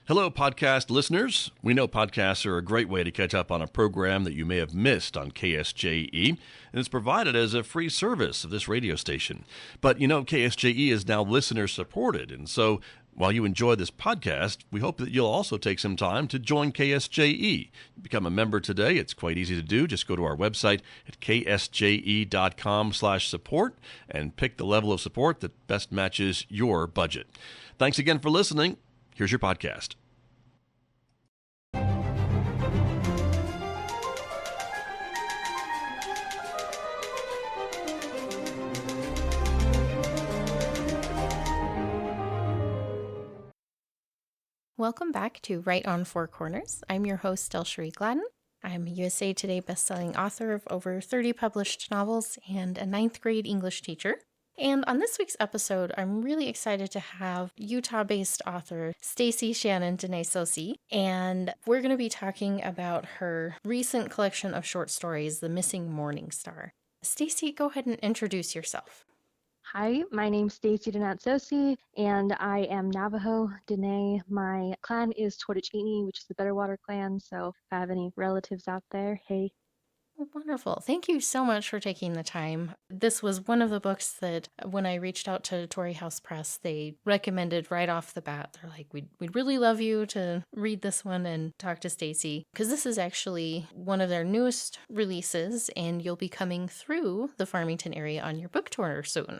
Hello, podcast listeners. We know podcasts are a great way to catch up on a program that you may have missed on KSJE, and it's provided as a free service of this radio station. But you know, KSJE is now listener supported, and so while you enjoy this podcast, we hope that you'll also take some time to join KSJE. Become a member today. It's quite easy to do. Just go to our website at ksje.com/support and pick the level of support that best matches your budget. Thanks again for listening. Here's your podcast. Welcome back to Right on Four Corners. I'm your host, DelSheree Gladden. I'm a USA Today bestselling author of over 30 published novels and a 9th grade English teacher. And on this week's episode, I'm really excited to have Utah-based author Stacie Shannon Denetsosie, and we're going to be talking about her recent collection of short stories, The Missing Morningstar. Stacie, go ahead and introduce yourself. Hi, my name's Stacie Denetsosie, and I am Navajo Dene. My clan is Totochini, which is the Betterwater clan, so if I have any relatives out there, hey. Wonderful. Thank you so much for taking the time. This was one of the books that when I reached out to Torrey House Press, they recommended right off the bat. They're like, we'd really love you to read this one and talk to Stacie, because this is actually one of their newest releases, and you'll be coming through the Farmington area on your book tour soon.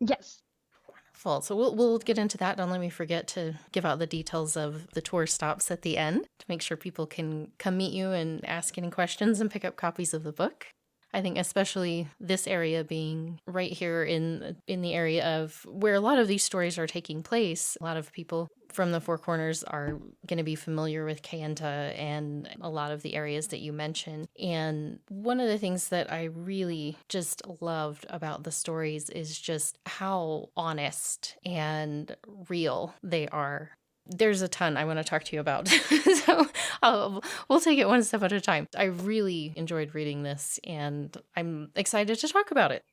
Yes. Wonderful. So we'll get into that. Don't let me forget to give out the details of the tour stops at the end to make sure people can come meet you and ask any questions and pick up copies of the book. I think especially this area being right here in the area of where a lot of these stories are taking place, a lot of people from the Four Corners are going to be familiar with Kayenta and a lot of the areas that you mentioned. And one of the things that I really just loved about the stories is just how honest and real they are. There's a ton I want to talk to you about, so we'll take it one step at a time. I really enjoyed reading this, and I'm excited to talk about it.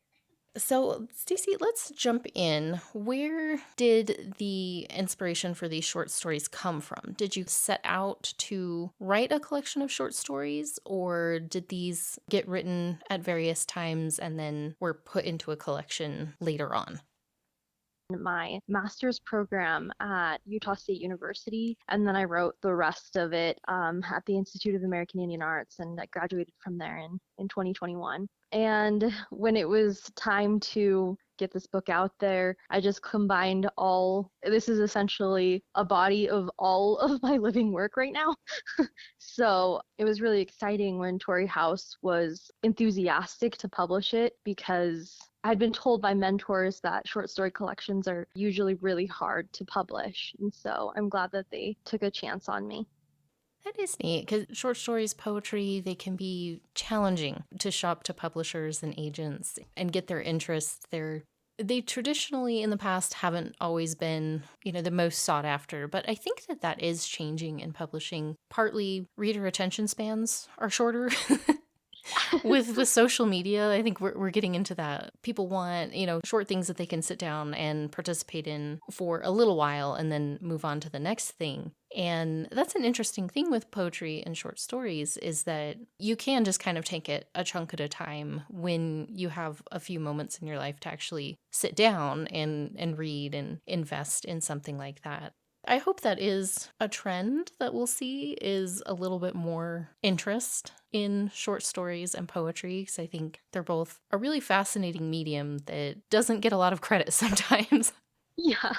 So, Stacie, let's jump in. Where did the inspiration for these short stories come from? Did you set out to write a collection of short stories, or did these get written at various times and then were put into a collection later on? My master's program at Utah State University, and then I wrote the rest of it at the Institute of American Indian Arts, and I graduated from there in 2021. And when it was time to get this book out there, I just combined this is essentially a body of all of my living work right now. So it was really exciting when Torrey House was enthusiastic to publish it, because I'd been told by mentors that short story collections are usually really hard to publish. And so I'm glad that they took a chance on me. That is neat, because short stories, poetry, they can be challenging to shop to publishers and agents and get their interest. They traditionally in the past haven't always been, the most sought after, but I think that is changing in publishing. Partly reader attention spans are shorter. With social media, I think we're getting into that. People want, short things that they can sit down and participate in for a little while and then move on to the next thing. And that's an interesting thing with poetry and short stories, is that you can just kind of take it a chunk at a time when you have a few moments in your life to actually sit down and read and invest in something like that. I hope that is a trend that we'll see, is a little bit more interest in short stories and poetry, because I think they're both a really fascinating medium that doesn't get a lot of credit sometimes. Yeah.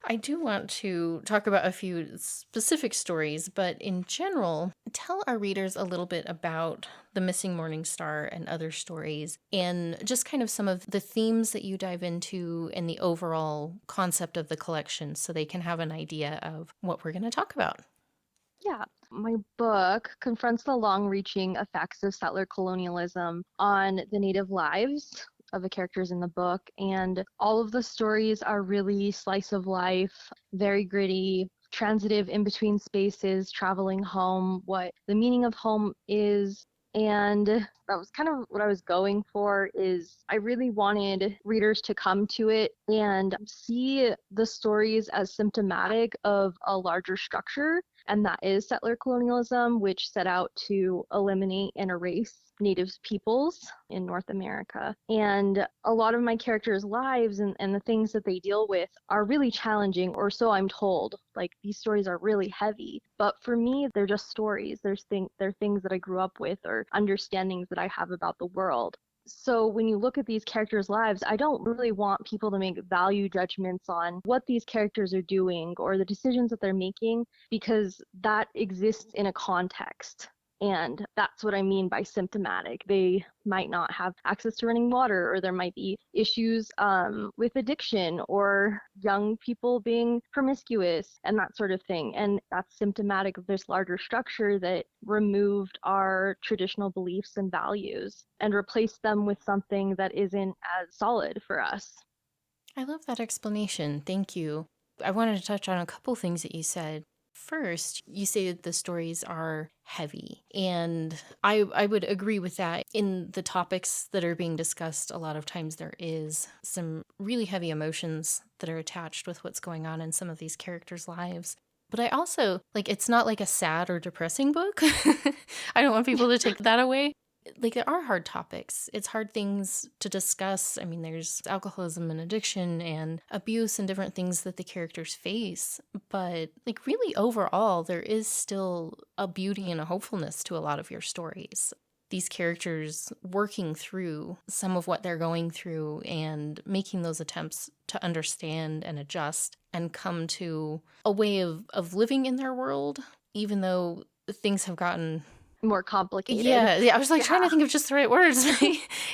I do want to talk about a few specific stories, but in general, tell our readers a little bit about The Missing Morningstar and other stories, and just kind of some of the themes that you dive into and the overall concept of the collection, so they can have an idea of what we're going to talk about. Yeah. My book confronts the long-reaching effects of settler colonialism on the Native lives of the characters in the book, and all of the stories are really slice of life, very gritty, transitive in between spaces, traveling home, what the meaning of home is, and that was kind of what I was going for. Is I really wanted readers to come to it and see the stories as symptomatic of a larger structure, and that is settler colonialism, which set out to eliminate and erase Native peoples in North America. And a lot of my characters' lives and the things that they deal with are really challenging, or so I'm told. Like, these stories are really heavy. But for me, they're just stories. They're things that I grew up with, or understandings that I have about the world. So when you look at these characters' lives, I don't really want people to make value judgments on what these characters are doing or the decisions that they're making, because that exists in a context. And that's what I mean by symptomatic. They might not have access to running water, or there might be issues with addiction, or young people being promiscuous and that sort of thing. And that's symptomatic of this larger structure that removed our traditional beliefs and values and replaced them with something that isn't as solid for us. I love that explanation. Thank you. I wanted to touch on a couple things that you said. First, you say that the stories are heavy, and I would agree with that. In the topics that are being discussed, a lot of times there is some really heavy emotions that are attached with what's going on in some of these characters' lives. But I also, it's not like a sad or depressing book. I don't want people to take that away. There are hard topics. It's hard things to discuss. I mean, there's alcoholism and addiction and abuse and different things that the characters face. But really overall, there is still a beauty and a hopefulness to a lot of your stories. These characters working through some of what they're going through and making those attempts to understand and adjust and come to a way of living in their world, even though things have gotten more complicated. Yeah, I was trying to think of just the right words.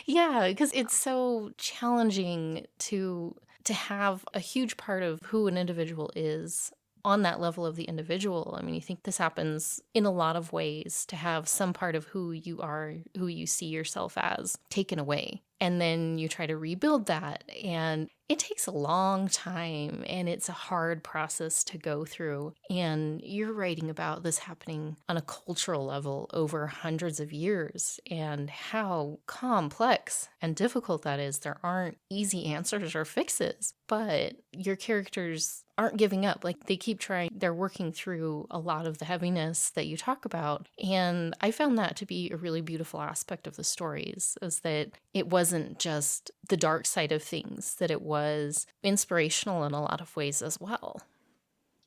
Yeah, because it's so challenging to have a huge part of who an individual is on that level of the individual. I mean, you think this happens in a lot of ways, to have some part of who you are, who you see yourself as, taken away. And then you try to rebuild that, and it takes a long time, and it's a hard process to go through. And you're writing about this happening on a cultural level over hundreds of years, and how complex and difficult that is. There aren't easy answers or fixes, but your characters aren't giving up. They keep trying. They're working through a lot of the heaviness that you talk about. And I found that to be a really beautiful aspect of the stories, is that it wasn't just the dark side of things, that it was inspirational in a lot of ways as well.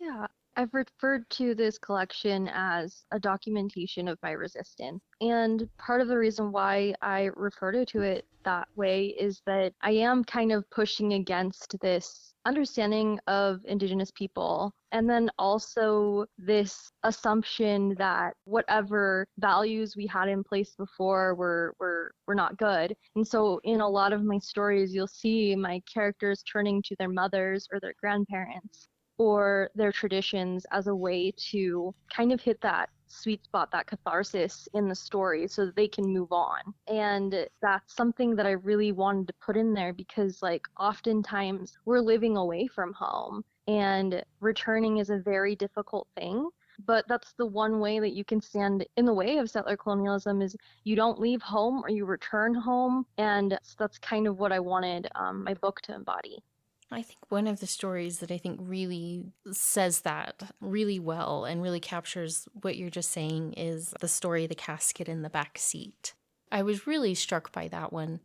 Yeah, I've referred to this collection as a documentation of my resistance. And part of the reason why I refer to it that way is that I am kind of pushing against this understanding of Indigenous people, and then also this assumption that whatever values we had in place before were not good. And so in a lot of my stories, you'll see my characters turning to their mothers or their grandparents or their traditions as a way to kind of hit that sweet spot, that catharsis in the story, so that they can move on. And that's something that I really wanted to put in there, because oftentimes we're living away from home, and returning is a very difficult thing. But that's the one way that you can stand in the way of settler colonialism, is you don't leave home, or you return home. And that's kind of what I wanted my book to embody. I think one of the stories that I think really says that really well and really captures what you're just saying is the story, The Casket in the Back Seat. I was really struck by that one.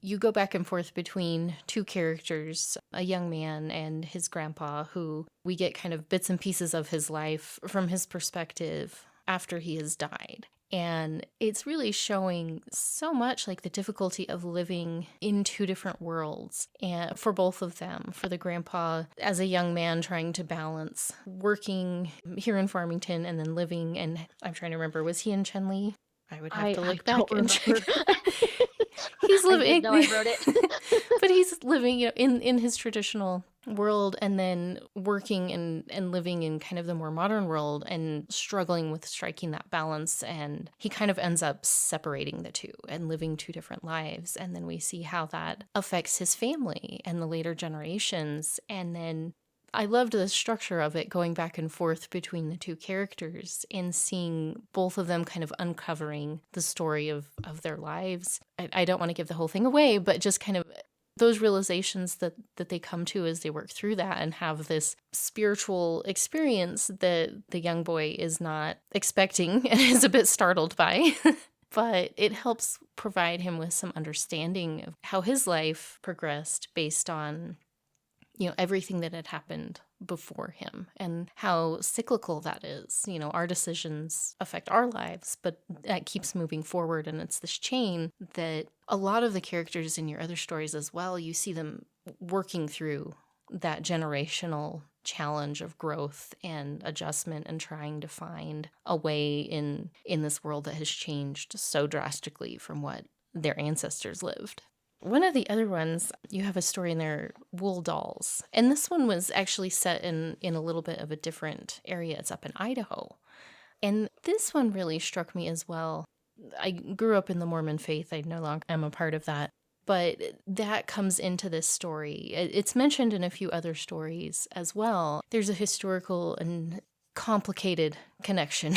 You go back and forth between two characters, a young man and his grandpa, who we get kind of bits and pieces of his life from his perspective after he has died. And it's really showing so much the difficulty of living in two different worlds, and for both of them. For the grandpa, as a young man trying to balance working here in Farmington and then living, and I'm trying to remember, was he in Chenley? I would have to look back and check. He's living. I wrote it. But he's living, in his traditional world, and then working and living in kind of the more modern world, and struggling with striking that balance. And he kind of ends up separating the two and living two different lives. And then we see how that affects his family and the later generations. And then I loved the structure of it, going back and forth between the two characters and seeing both of them kind of uncovering the story of their lives. I don't want to give the whole thing away, but just kind of those realizations that they come to as they work through that and have this spiritual experience that the young boy is not expecting and is a bit startled by. But it helps provide him with some understanding of how his life progressed based on, everything that had happened before him and how cyclical that is. Our decisions affect our lives, but that keeps moving forward. And it's this chain that a lot of the characters in your other stories as well, you see them working through that generational challenge of growth and adjustment and trying to find a way in this world that has changed so drastically from what their ancestors lived. One of the other ones, you have a story in there, Wool Dolls. And this one was actually set in a little bit of a different area. It's up in Idaho. And this one really struck me as well. I grew up in the Mormon faith. I no longer am a part of that. But that comes into this story. It's mentioned in a few other stories as well. There's a historical and complicated connection,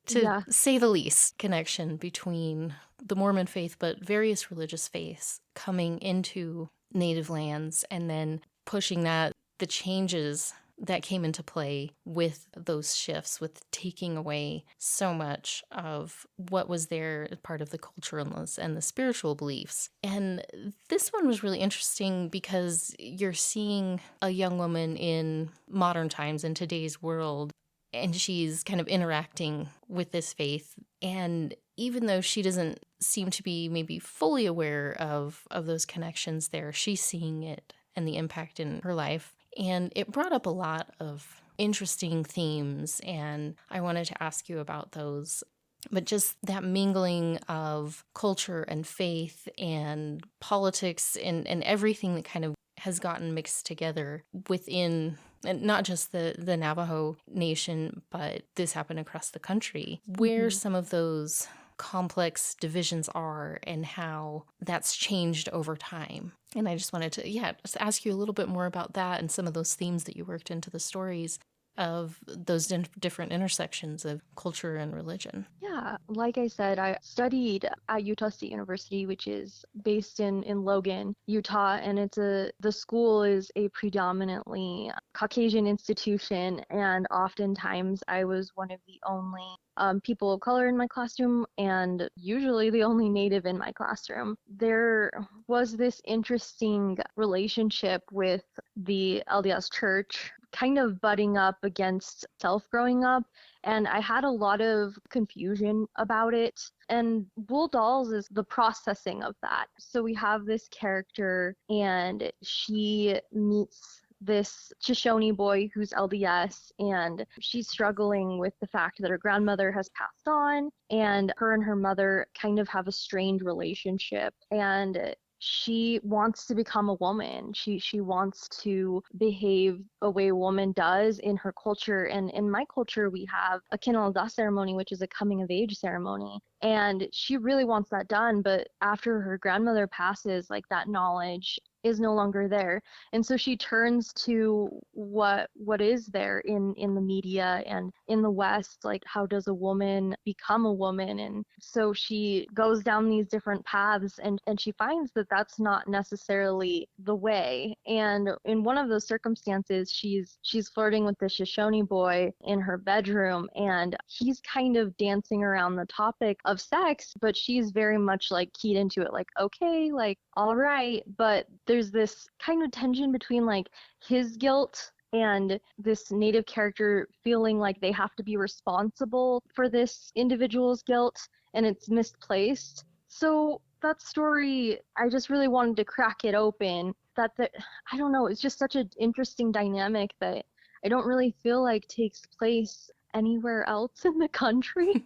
to say the least, connection between the Mormon faith, but various religious faiths coming into native lands and then pushing the changes that came into play with those shifts, with taking away so much of what was there, part of the cultural and the spiritual beliefs. And this one was really interesting because you're seeing a young woman in modern times, in today's world, and she's kind of interacting with this faith. And even though she doesn't seem to be maybe fully aware of those connections there, she's seeing it and the impact in her life. And it brought up a lot of interesting themes, and I wanted to ask you about those. But just that mingling of culture and faith and politics and everything that kind of has gotten mixed together within, and not just the Navajo Nation, but this happened across the country, where some of those complex divisions are and how that's changed over time. And I just wanted to, just ask you a little bit more about that and some of those themes that you worked into the stories of those different intersections of culture and religion. Yeah, like I said, I studied at Utah State University, which is based in Logan, Utah, and the school is a predominantly Caucasian institution, and oftentimes I was one of the only people of color in my classroom, and usually the only Native in my classroom. There was this interesting relationship with the LDS Church, kind of butting up against self growing up, and I had a lot of confusion about it. And Wool Dolls is the processing of that. So we have this character, and she meets this Shoshone boy who's LDS, and she's struggling with the fact that her grandmother has passed on, and her mother kind of have a strained relationship. And she wants to become a woman. She wants to behave a way a woman does in her culture. And in my culture, we have a Kinaladah ceremony, which is a coming of age ceremony. And she really wants that done. But after her grandmother passes, like, that knowledge is no longer there. And so she turns to what is there in the media and in the West, like, how does a woman become a woman? And so she goes down these different paths, and she finds that that's not necessarily the way. And in one of those circumstances, she's flirting with the Shoshone boy in her bedroom, and he's kind of dancing around the topic of sex, but she's very much like keyed into it, like, okay, like, all right. But there's this kind of tension between like his guilt and this Native character feeling like they have to be responsible for this individual's guilt, and it's misplaced. So that story, I just really wanted to crack it open. I don't know, it's just such an interesting dynamic that I don't really feel like takes place anywhere else in the country.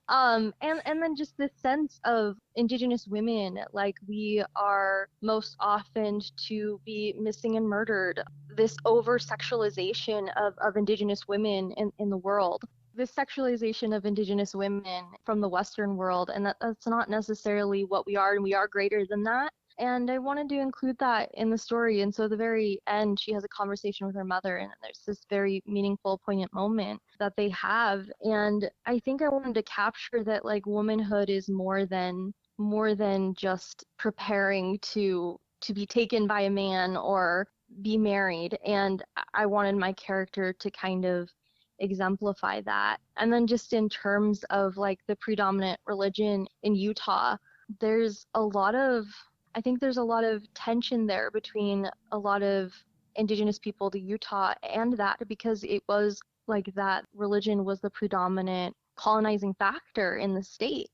And then just this sense of Indigenous women, like, we are most often to be missing and murdered. This over-sexualization of Indigenous women in the world. This sexualization of Indigenous women from the Western world, and that's not necessarily what we are, and we are greater than that. And I wanted to include that in the story. And so at the very end, she has a conversation with her mother, and there's this very meaningful, poignant moment that they have. And I think I wanted to capture that, like, womanhood is more than just preparing to be taken by a man or be married. And I wanted my character to kind of exemplify that. And then just in terms of like the predominant religion in Utah, there's a lot of I think there's a lot of tension there between a lot of indigenous people to Utah, and that because it was like that religion was the predominant colonizing factor in the state.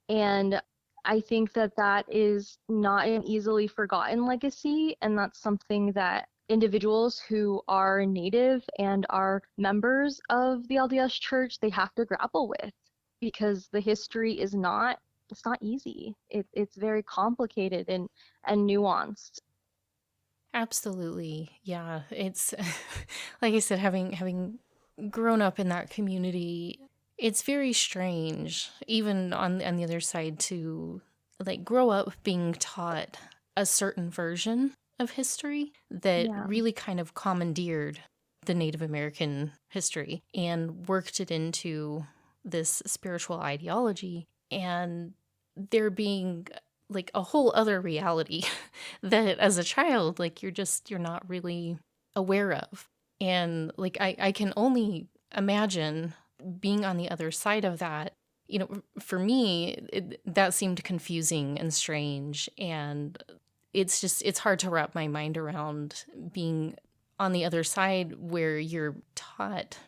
And I think that that is not an easily forgotten legacy, and that's something that individuals who are Native and are members of the LDS Church, they have to grapple with, because the history is not it's not easy. It's very complicated and nuanced. Absolutely. Yeah. It's like I said, having grown up in that community, it's very strange, even on the other side, to like grow up being taught a certain version of history that Yeah. really kind of commandeered the Native American history and worked it into this spiritual ideology, and there being like a whole other reality that as a child, like you're not really aware of. And like I can only imagine being on the other side of that. You know, for me, that seemed confusing and strange, and it's hard to wrap my mind around being on the other side where you're taught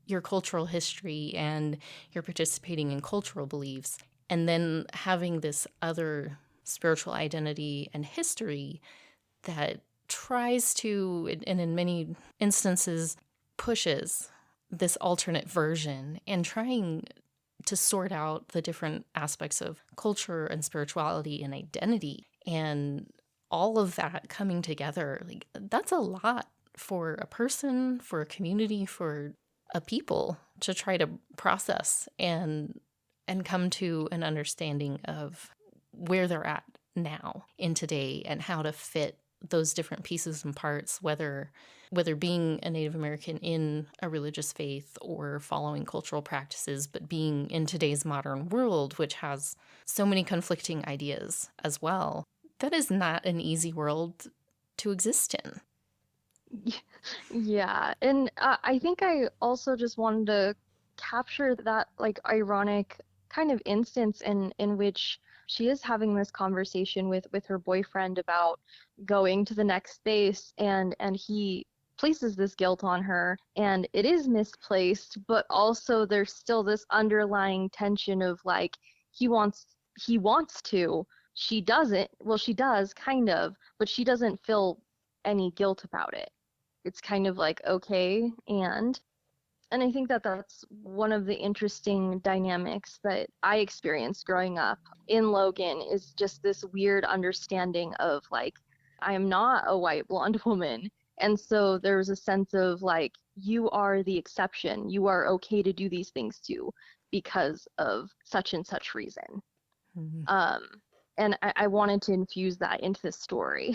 your cultural history and you're participating in cultural beliefs, and then having this other spiritual identity and history that tries to, and in many instances pushes this alternate version, and trying to sort out the different aspects of culture and spirituality and identity, and all of that coming together. Like, that's a lot for a person, for a community, for a people to try to process and come to an understanding of where they're at now in today, and how to fit those different pieces and parts, whether being a Native American in a religious faith or following cultural practices, but being in today's modern world, which has so many conflicting ideas as well. That is not an easy world to exist in. Yeah, and I think I also just wanted to capture that like ironic kind of instance in which she is having this conversation with her boyfriend about going to the next base, and he places this guilt on her, and it is misplaced, but also there's still this underlying tension of like he wants to, she doesn't, well, she does kind of, but she doesn't feel any guilt about it. It's kind of like, okay, and I think that that's one of the interesting dynamics that I experienced growing up in Logan, is just this weird understanding of like, I am not a white blonde woman. And so there's a sense of like, you are the exception. You are okay to do these things too because of such and such reason. Mm-hmm. And I wanted to infuse that into the story.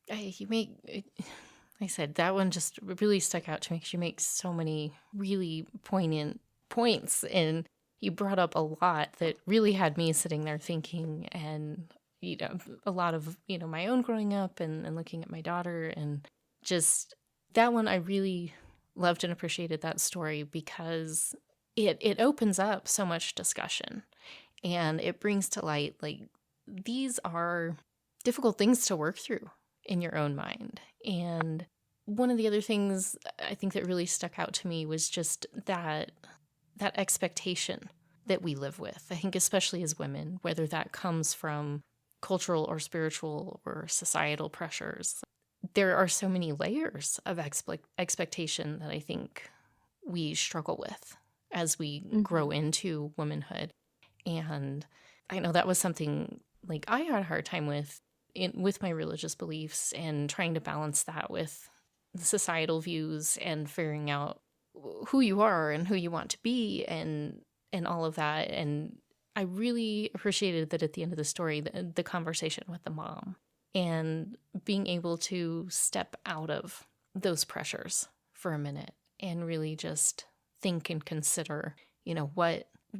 Like I said, that one just really stuck out to me because you make so many really poignant points, and you brought up a lot that really had me sitting there thinking, and a lot of my own growing up and looking at my daughter, and just that one I really loved and appreciated that story because it opens up so much discussion, and it brings to light like these are difficult things to work through in your own mind. And one of the other things I think that really stuck out to me was just that expectation that we live with. I think especially as women, whether that comes from cultural or spiritual or societal pressures, there are so many layers of expectation that I think we struggle with as we grow into womanhood. And I know that was something like I had a hard time with my religious beliefs, and trying to balance that with the societal views and figuring out who you are and who you want to be and all of that. And I really appreciated that at the end of the story, the conversation with the mom and being able to step out of those pressures for a minute and really just think and consider,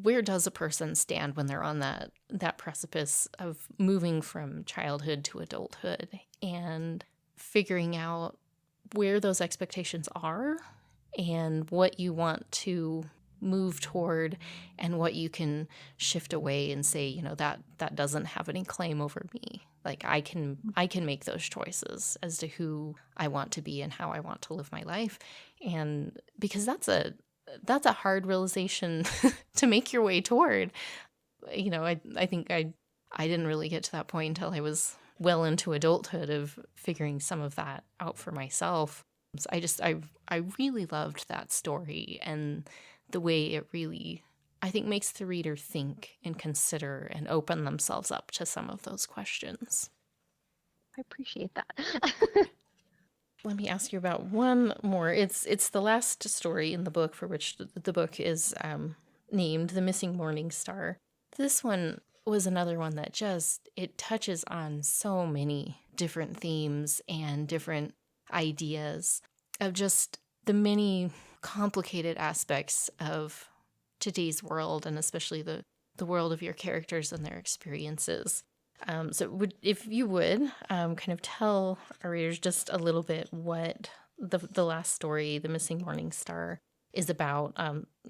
where does a person stand when they're on that precipice of moving from childhood to adulthood, and figuring out where those expectations are and what you want to move toward and what you can shift away and say, that doesn't have any claim over me. Like I can make those choices as to who I want to be and how I want to live my life. And because that's a hard realization to make your way toward. I think I didn't really get to that point until I was well into adulthood of figuring some of that out for myself. So I really loved that story and the way it really, I think, makes the reader think and consider and open themselves up to some of those questions. I appreciate that. Let me ask you about one more. It's the last story in the book for which the book is named The Missing Morningstar. This one was another one that it touches on so many different themes and different ideas of just the many complicated aspects of today's world, and especially the world of your characters and their experiences. If you would kind of tell our readers just a little bit what the last story, The Missing Morningstar, is about.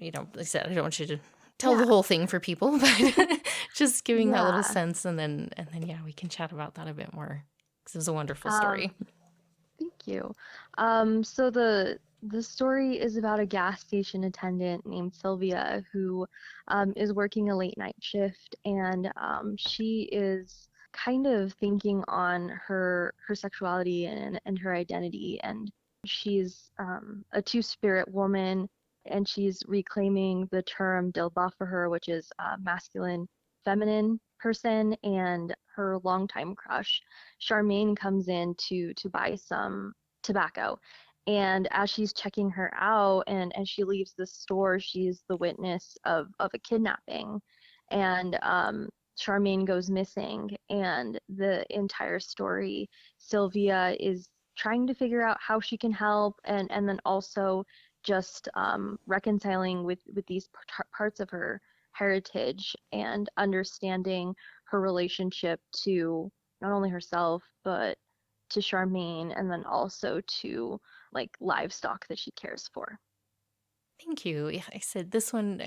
Like I said, I don't want you to tell the whole thing for people, but just giving that little sense, and then we can chat about that a bit more, because it was a wonderful story. Thank you. So the story is about a gas station attendant named Sylvia who is working a late night shift, and she is kind of thinking on her sexuality and her identity, and she's a two-spirit woman, and she's reclaiming the term dilba for her, which is masculine, feminine person, and her longtime crush, Charmaine, comes in to buy some tobacco. And as she's checking her out and as she leaves the store, she's the witness of a kidnapping. And Charmaine goes missing. And the entire story, Sylvia is trying to figure out how she can help, and then also just reconciling with these parts of her heritage and understanding her relationship to not only herself, but to Charmaine, and then also to like livestock that she cares for. Thank you. Yeah, I said this one,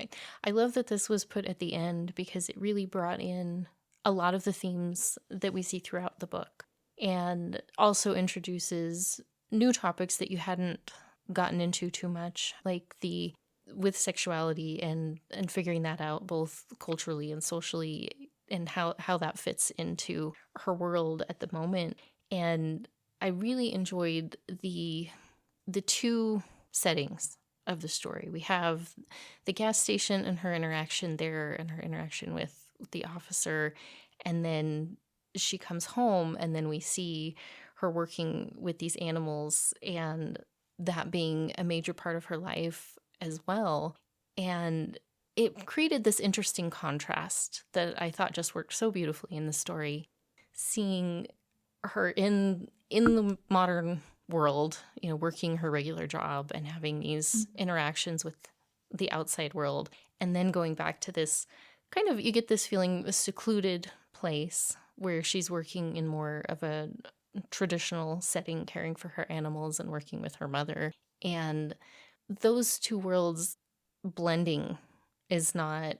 I love that this was put at the end because it really brought in a lot of the themes that we see throughout the book, and also introduces new topics that you hadn't gotten into too much, like with sexuality and figuring that out both culturally and socially, and how that fits into her world at the moment. And I really enjoyed the two settings of the story. We have the gas station and her interaction there and her interaction with the officer, and then she comes home and then we see her working with these animals and that being a major part of her life as well. And it created this interesting contrast that I thought just worked so beautifully in the story, seeing her in the modern world, working her regular job and having these interactions with the outside world, and then going back to this kind of, you get this feeling, a secluded place where she's working in more of a traditional setting, caring for her animals and working with her mother. And those two worlds blending is not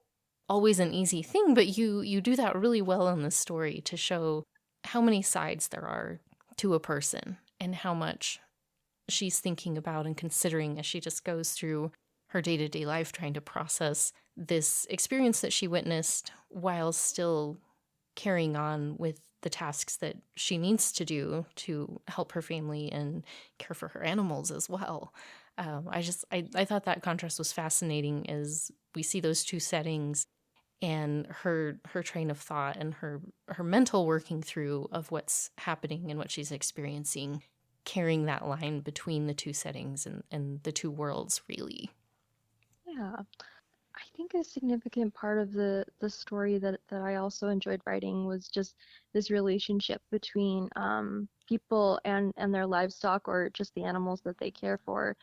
always an easy thing, but you do that really well in the story to show how many sides there are to a person and how much she's thinking about and considering as she just goes through her day-to-day life, trying to process this experience that she witnessed while still carrying on with the tasks that she needs to do to help her family and care for her animals as well. I thought that contrast was fascinating as we see those two settings and her train of thought and her mental working through of what's happening and what she's experiencing, carrying that line between the two settings and the two worlds, really. Yeah. I think a significant part of the story that I also enjoyed writing was just this relationship between people and their livestock, or just the animals that they care for,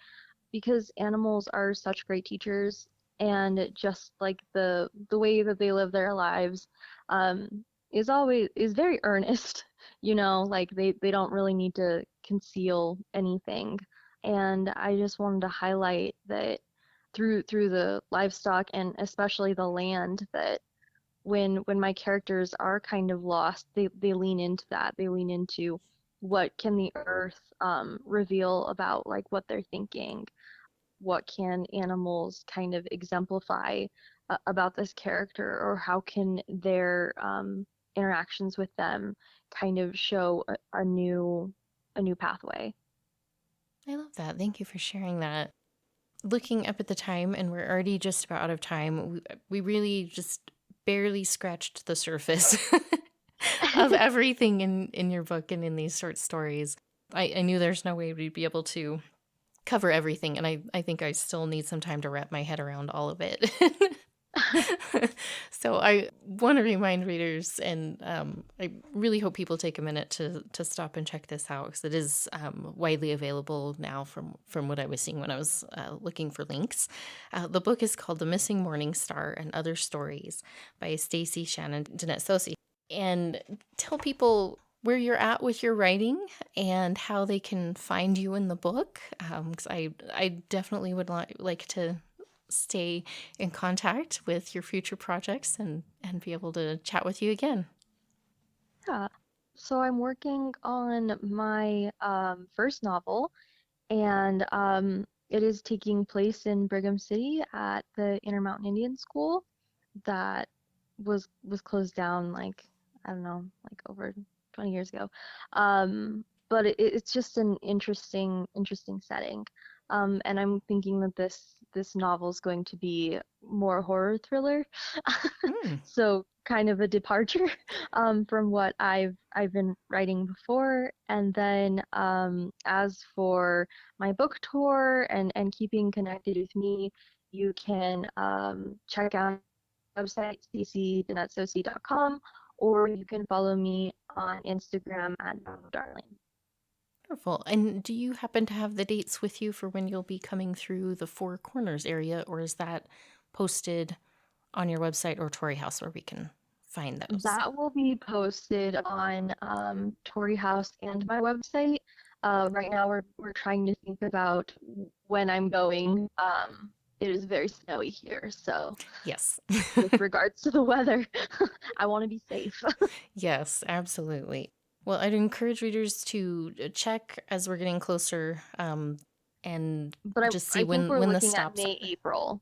because animals are such great teachers, and just like the way that they live their lives um, is very earnest. Like they don't really need to conceal anything. And I just wanted to highlight that through the livestock, and especially the land, that when my characters are kind of lost, they lean into that. They lean into what can the earth reveal about like what they're thinking, what can animals kind of exemplify about this character, or how can their interactions with them kind of show a new pathway. I love that. Thank you for sharing that. Looking up at the time, and we're already just about out of time, we really just barely scratched the surface of everything in your book and in these short stories. I knew there's no way we'd be able to cover everything, and I think I still need some time to wrap my head around all of it. So I want to remind readers, and I really hope people take a minute to stop and check this out, because it is widely available now from what I was seeing when I was looking for links. The book is called The Missing Morningstar and Other Stories by Stacie Shannon Denetsosie. And tell people where you're at with your writing and how they can find you in the book, because I definitely would like to stay in contact with your future projects and be able to chat with you again. Yeah. So I'm working on my first novel, and it is taking place in Brigham City at the Intermountain Indian School that was closed down, like, I don't know, like over 20 years ago. But it's just an interesting setting. And I'm thinking that this novel is going to be more horror thriller. Mm. So kind of a departure from what I've been writing before. And then as for my book tour and keeping connected with me, you can check out my website, staciedenetsosie.com, or you can follow me on Instagram at Darling. Wonderful. And do you happen to have the dates with you for when you'll be coming through the Four Corners area, or is that posted on your website or Tory House where we can find those? That will be posted on Tory House and my website. Right now we're trying to think about when I'm going. It is very snowy here, so Yes. with regards to the weather, I want to be safe. Yes, absolutely. Well, I'd encourage readers to check as we're getting closer, and But just see I think we're when the looking at stops May, are. April.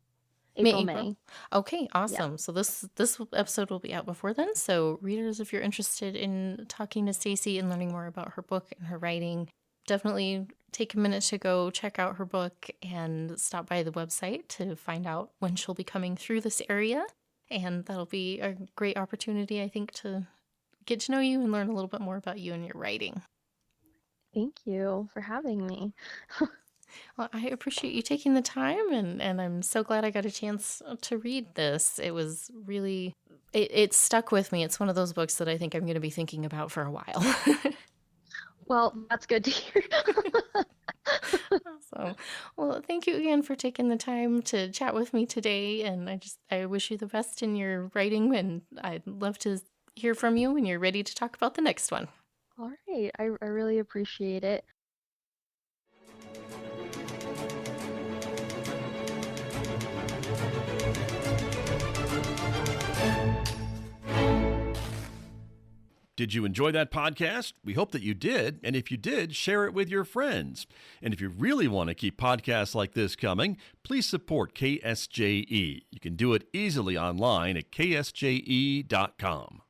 May, April, April. May. Okay, Yeah. awesome. So this episode will be out before then. So readers, if you're interested in talking to Stacie and learning more about her book and her writing, definitely take a minute to go check out her book and stop by the website to find out when she'll be coming through this area. And that'll be a great opportunity, I think, to get to know you and learn a little bit more about you and your writing. Thank you for having me. Well, I appreciate you taking the time, and I'm so glad I got a chance to read this. It was really, it stuck with me. It's one of those books that I think I'm going to be thinking about for a while. Well, that's good to hear. Awesome. Well, thank you again for taking the time to chat with me today, and I wish you the best in your writing, and I'd love to hear from you when you're ready to talk about the next one. All right, I really appreciate it. Did you enjoy that podcast? We hope that you did. And if you did, share it with your friends. And if you really want to keep podcasts like this coming, please support KSJE. You can do it easily online at ksje.com.